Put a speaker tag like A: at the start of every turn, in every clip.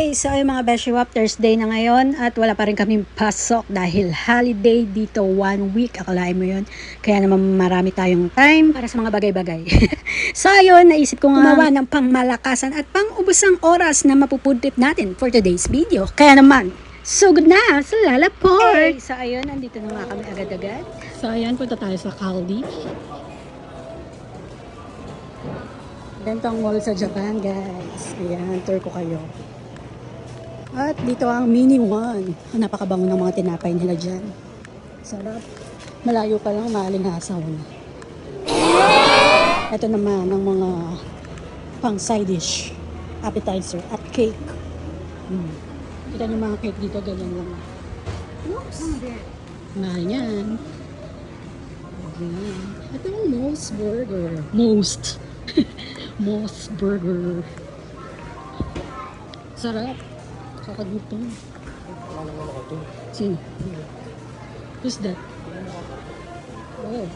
A: Okay, so ay mga Beshi Wap, Thursday na ngayon at wala pa rin kaming pasok dahil holiday dito 1 week. Akalain mo yun. Kaya naman marami tayong time para sa mga bagay-bagay. So ayun, naisip ko nga gumawa ng pangmalakasan at pang-ubusang oras na mapupudtip natin for today's video. Kaya naman, sugod na sa Lalaport! Hey, so ayun, nandito na nga kami agad-agad. So ayan, punta tayo sa Caldi. Gantong mall sa Japan, guys. Ayan, tour ko kayo. At dito ang Mini One. Napakabango ng mga tinapay nila dyan. Sarap. Malayo pa lang, maalingasaw na. Ito naman ang mga pang side dish, appetizer at cake. Kita niyo mga cake dito, ganyan lang. Oops! Mahal yan. Ayan. Ito ang Moss Burger. Moss Burger. Sarap. Kakagutom. Sino? Who's that? Oh.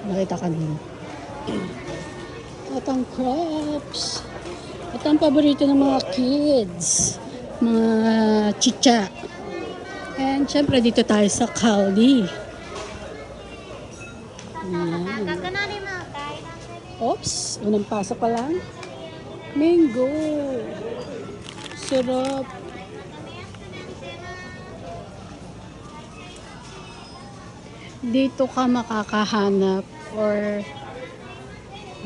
A: Nakita ka din. At ang crepes. At ang paborito ng mga kids. Mga chicha. And syempre dito tayo sa Caldi. Oops, unang pasok pa lang. Mango. Sarap. Dito ka makakahanap or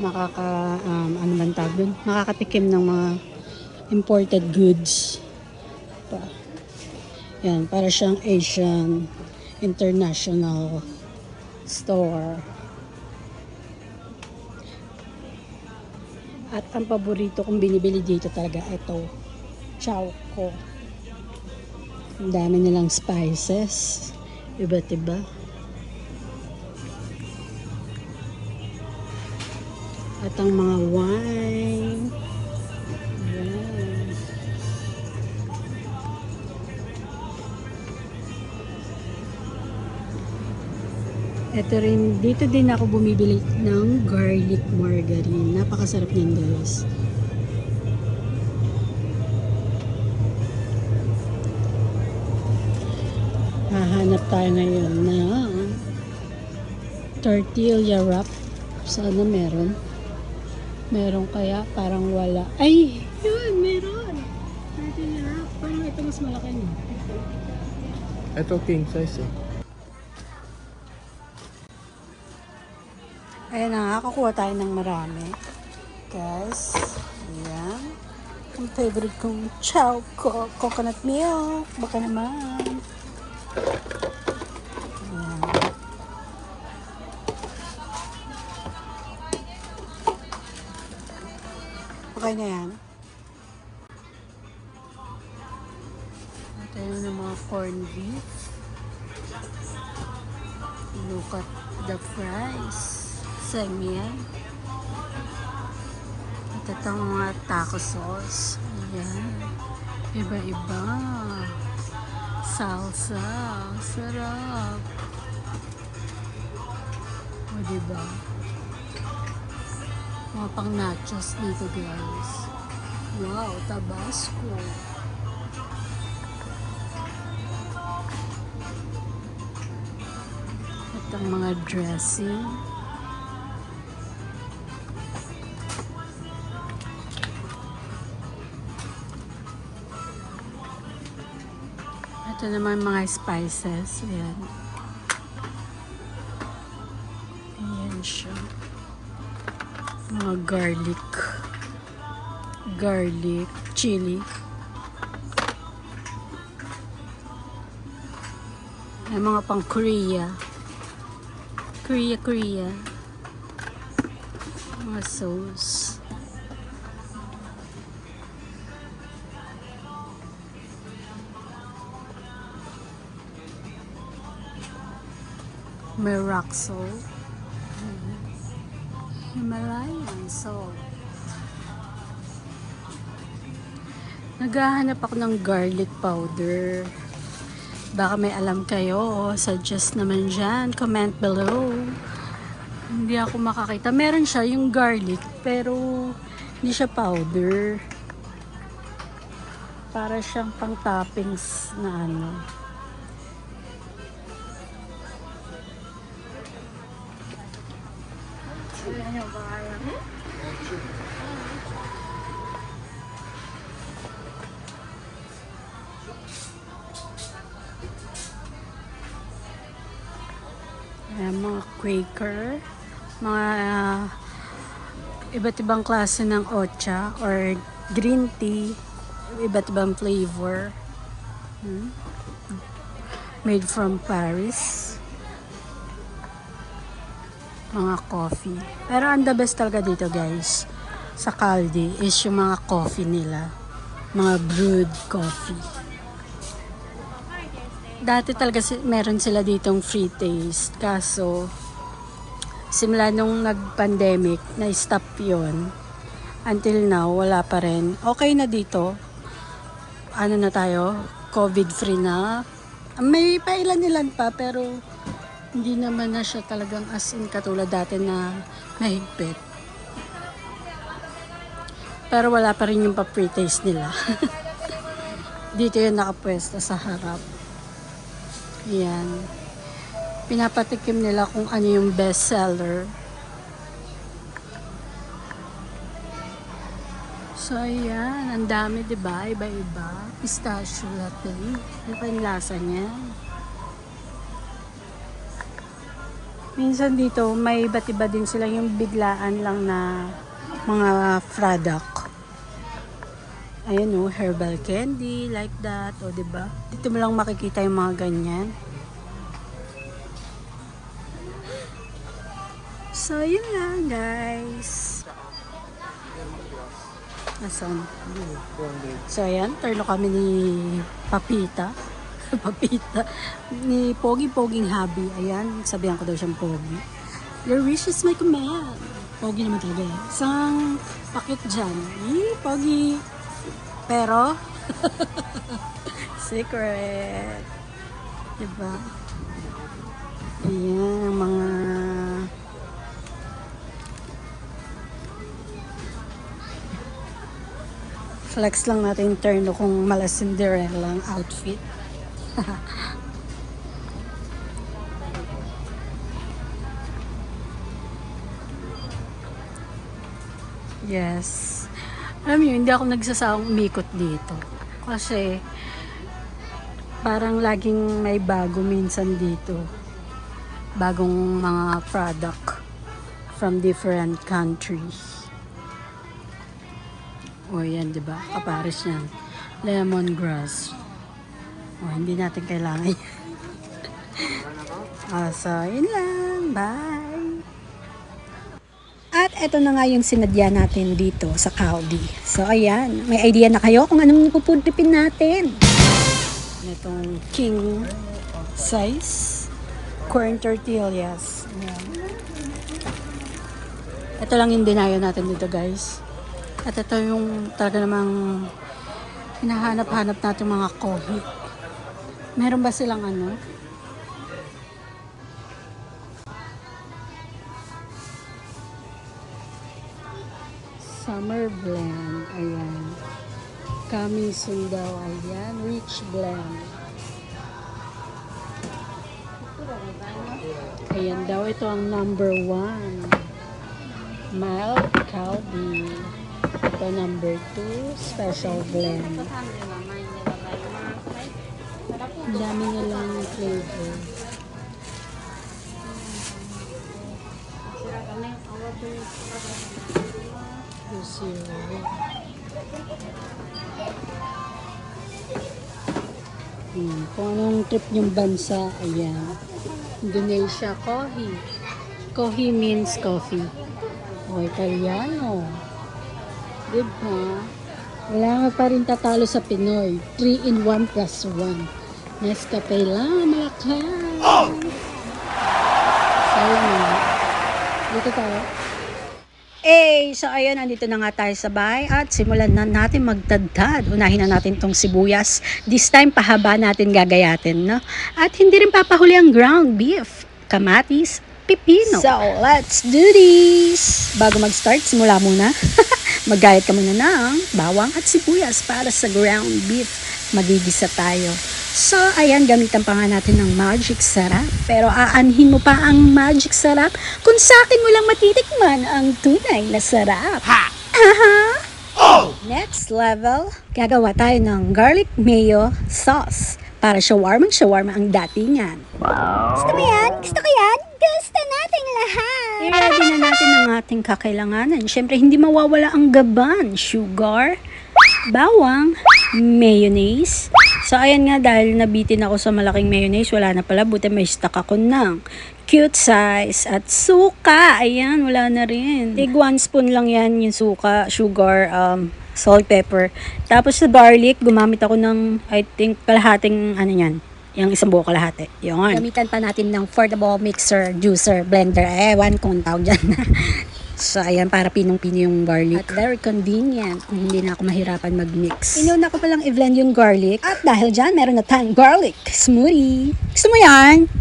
A: ano man tawag dun? Makakatikim ng mga imported goods. Yan, para siyang Asian International Store. At ang paborito kong binibili dito talaga ito, Chowco. Ang dami nilang spices, iba't iba. At ang mga wine. Ayan. Ito rin, dito din ako bumibili ng garlic margarine. Napakasarap niyan, guys. Hahanap tayo ngayon na tortilla wrap. Sana meron. Meron kaya? Parang wala. Ay! Yun! Meron! Tortilla wrap. Parang ito mas malaki niya.
B: Ito king size eh.
A: Ayan na, nakakuha tayo ng marami. Guys, ayan. Ang favorite kong Chowco, coconut milk. Baka naman. Ayan. Okay na yan. Ito yun ng mga corned beef. Look at the fries. Yan. At ito ang mga taco sauce. Ayan. Iba-iba. Salsa. Sarap. O diba? Mga pang nachos dito, guys. Wow, Tabasco. At ang mga dressing. Ito naman mga spices. Ayan. Ayan siya. Mga garlic. Garlic. Chili. Ayan, mga pang Korea. Korea. Mga sauce. May rock salt. Himalayan salt. Naghahanap ako ng garlic powder. Baka may alam kayo. Suggest naman dyan. Comment below. Hindi ako makakita. Meron siya yung garlic, pero Hindi siya powder. Para siyang pang toppings na ano. Ayan, mga Quaker, mga iba't ibang klase ng ocha or green tea, iba't ibang flavor. Made from Paris. Mga coffee. Pero ang the best talaga dito guys, sa Caldi, is yung mga coffee nila. Mga brewed coffee. Dati talaga meron sila ditong free taste. Kaso, simula nung nag-pandemic, na-stop yun. Until now, wala pa rin. Okay na dito. Ano na tayo? COVID-free na. May pailan-ilan pa, pero hindi naman na siya talagang as in katulad dati na mahigpit. Pero wala pa rin yung pa-free taste nila. Dito yung nakapwesto sa harap. Yan. Pinapatikim nila kung ano yung best seller. So, ayan. Ang dami, diba? Iba-iba. Pistachio latte. Ano pa yung lasa niya? Minsan dito, may iba't iba din sila yung biglaan lang na mga product. Ayan o, herbal candy, like that. O, diba? Dito mo lang makikita yung mga ganyan. So, yun lang, guys. Asan? So, ayan. Turno kami ni Papita. Papita. Ni Pogi-Poging Habi. Ayan. Sabihan ko daw siyang Pogi. Your wish is my command. Pogi naman talaga. Isang pakit dyan. Pogi. Pero, secret. Diba? Ayan, ang mga flex lang natin yung turno kung mala Cinderella ang outfit. Yes. Alam niyo, hindi ako nagsasawang umikot dito. Kasi, parang laging may bago minsan dito. Bagong mga product from different countries. O yan, diba? Kapares yan. Lemongrass. O, hindi natin kailangan yan. So, yun lang. Bye! At eto na nga yung sinadya natin dito sa Caldi. So, ayan. May idea na kayo kung anong pupudipin natin. Itong king size corn tortillas. Ayan. Ito lang yung dinayo natin dito, guys. At ito yung talaga namang hinahanap-hanap natin mga kohi. Meron ba silang ano? Summer blend. Ayan. Coming soon daw. Ayan. Rich blend. Ayan daw. Ito ang number 1. Mild Caldi. Ito number 2. Special blend. Ang dami nilang flavor. Kung anong trip yung bansa, ayan. Indonesia, Kohi. Kohi means coffee. O, Italiano. Diba? Wala nga pa rin tatalo sa Pinoy. 3 in 1 plus 1. Nescafe lang, malakas. So, yun. Dito tayo. So ayun, nandito na nga tayo sa bahay at simulan na natin magdadad. Unahin na natin tong sibuyas. This time, pahaba natin gagayatin, no? At hindi rin papahuli ang ground beef, kamatis, pipino. So, let's do this! Bago mag-start, simula muna. Maggayat ka muna ng bawang at sibuyas para sa ground beef. Magigisa tayo. So, ayan, gamitan pa nga natin ng magic sarap. Pero aanhin mo pa ang magic sarap kung sa akin mo lang matitikman ang tunay na sarap. Ha! Next level, gagawa tayo ng garlic mayo sauce para shawarma ang datingan.
C: Gusto mo yan? Gusto ko yan? Gusto nating lahat.
A: I-ready na natin ang ating kakailanganan. Siyempre, hindi mawawala ang gaban, sugar, bawang, mayonnaise. So, ayan nga, dahil nabitin ako sa malaking mayonnaise, wala na pala. Buti may stock ako ng cute size at suka. Ayan, wala na rin. Tig 1 spoon lang yan, yung suka, sugar, salt, pepper. Tapos sa garlic, gumamit ako ng, I think, kalahating, yung isang buo kalahati. Yun. Gamitan pa natin ng portable mixer, juicer, blender. Ewan kung tawag dyan. So, ayan, para pinong-pino yung garlic. At very convenient kung hindi na ako mahirapan mag-mix. Inuna ko palang i-blend yung garlic. At dahil dyan, meron na tayong garlic smoothie. Gusto mo yan?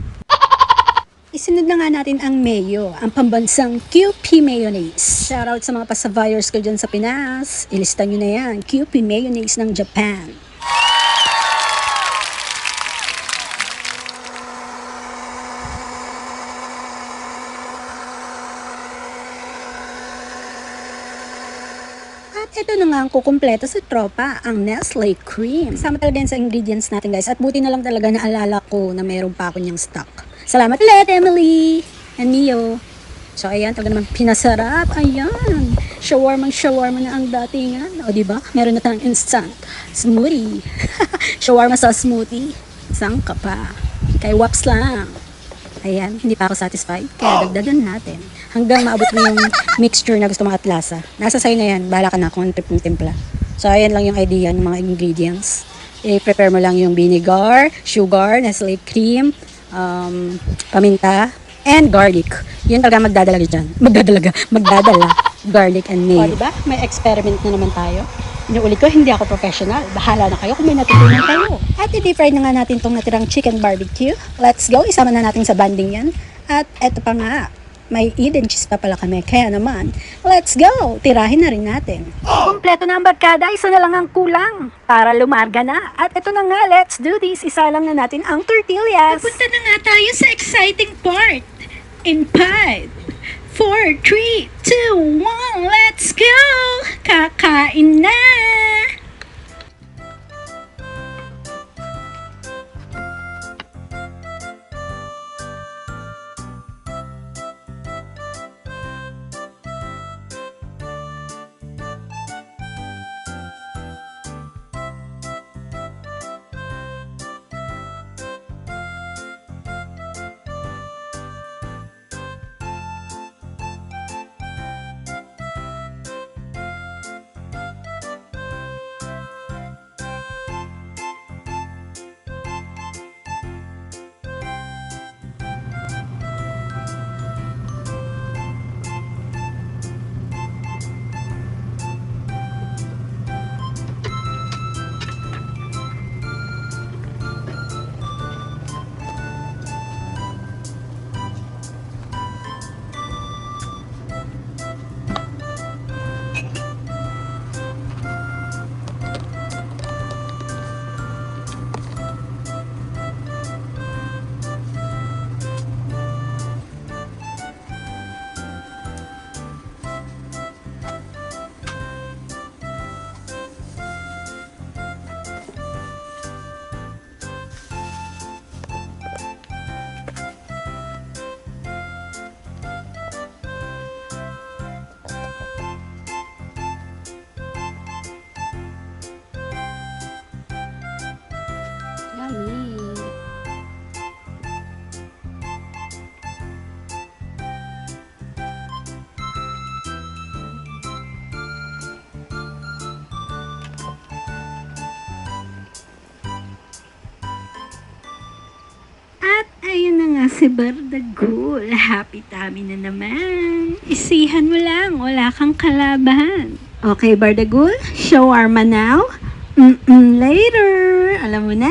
A: Isunod na nga natin ang mayo, ang pambansang QP mayonnaise. Shoutout sa mga pasavayers ko dyan sa Pinas. Ilista nyo na yan, QP mayonnaise ng Japan. At ito na nga ang kukumpleto sa tropa, ang Nestle Cream. Kasama talaga yan sa ingredients natin guys. At buti na lang talaga naalala ko na meron pa ako niyang stock. Salamat ulit, Emily and Mio. So ayan, talaga naman pinasarap. Ayan, shawarma na ang datingan. O diba, meron na tayong instant smoothie. Shawarma sa smoothie. Saan ka pa? Kay Waps lang. Ayan, hindi pa ako satisfied. Kaya dagdagan natin. Hanggang maabot mo yung mixture na gusto mo at lasa. Nasa sa'yo na yan. Bahala ka na kung trip ng timpla. So, ayan lang yung idea ng mga ingredients. I-prepare mo lang yung vinegar, sugar, Nestle cream, paminta, and garlic. Yun talaga magdadala dyan. Magdadala. Garlic and mayo. O, diba? May experiment na naman tayo. Inuulit ko, hindi ako professional. Bahala na kayo kung may natutunan kayo. At i-deep-fry na nga natin itong natirang chicken barbecue. Let's go. Isama na natin sa banding yan. At eto pa nga, may Eden cheese pa pala kami. Kaya naman, let's go. Tirahin na rin natin. Kompleto na ang barkada. Isa na lang ang kulang para lumarga na. At eto na nga, let's do this. Isa lang na natin ang tortillas. Punta na nga tayo sa exciting part. In 5, 4, 3, 2, 1, let's go! Kakain na! Yummy! At ayun na nga si Bardagul. Happy tummy na naman. Isihan mo lang, wala kang kalaban. Okay, Bardagul, shawarma now. Later. Alam mo na.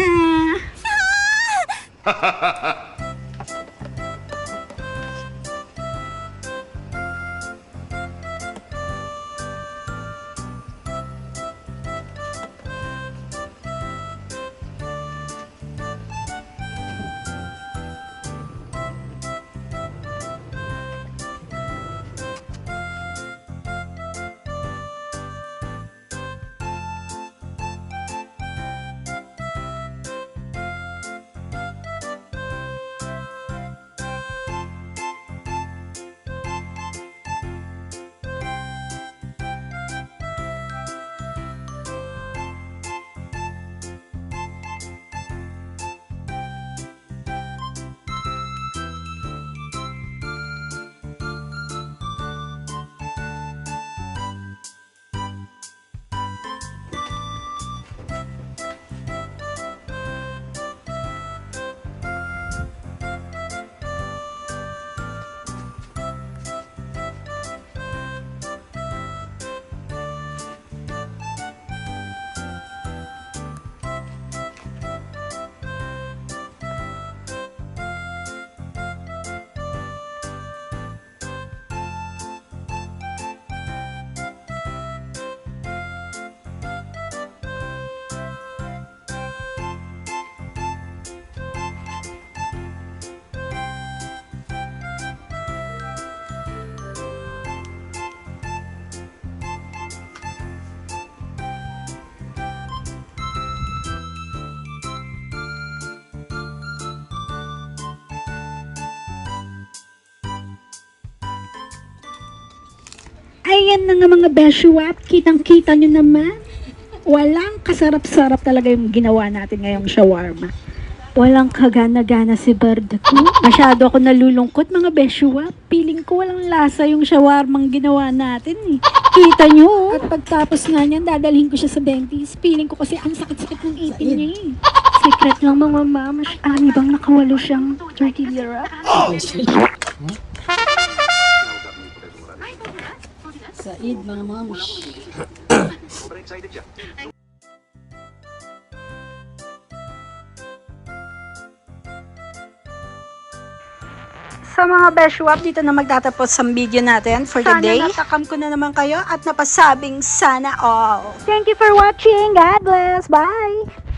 A: Ayan na nga mga beshuap, kitang-kita nyo naman. Walang kasarap-sarap talaga yung ginawa natin ngayong shawarma. Walang kagana-gana si Bird ko. Masyado ako nalulungkot mga beshuap. Feeling ko walang lasa yung shawarmang ginawa natin eh. Kita nyo? At pagtapos nga niyan, dadalhin ko siya sa dentist. Feeling ko kasi ang sakit-sakit ng ipin niya eh. Secret lang mga mama. Alam niyo bang nakawalo siyang tortilla wrap? Said mga mamush. Sa mga beshuap, dito na magtatapos ang video natin for today. Sana natakam ko na naman kayo at napasabing sana all.
C: Thank you for watching. God bless. Bye.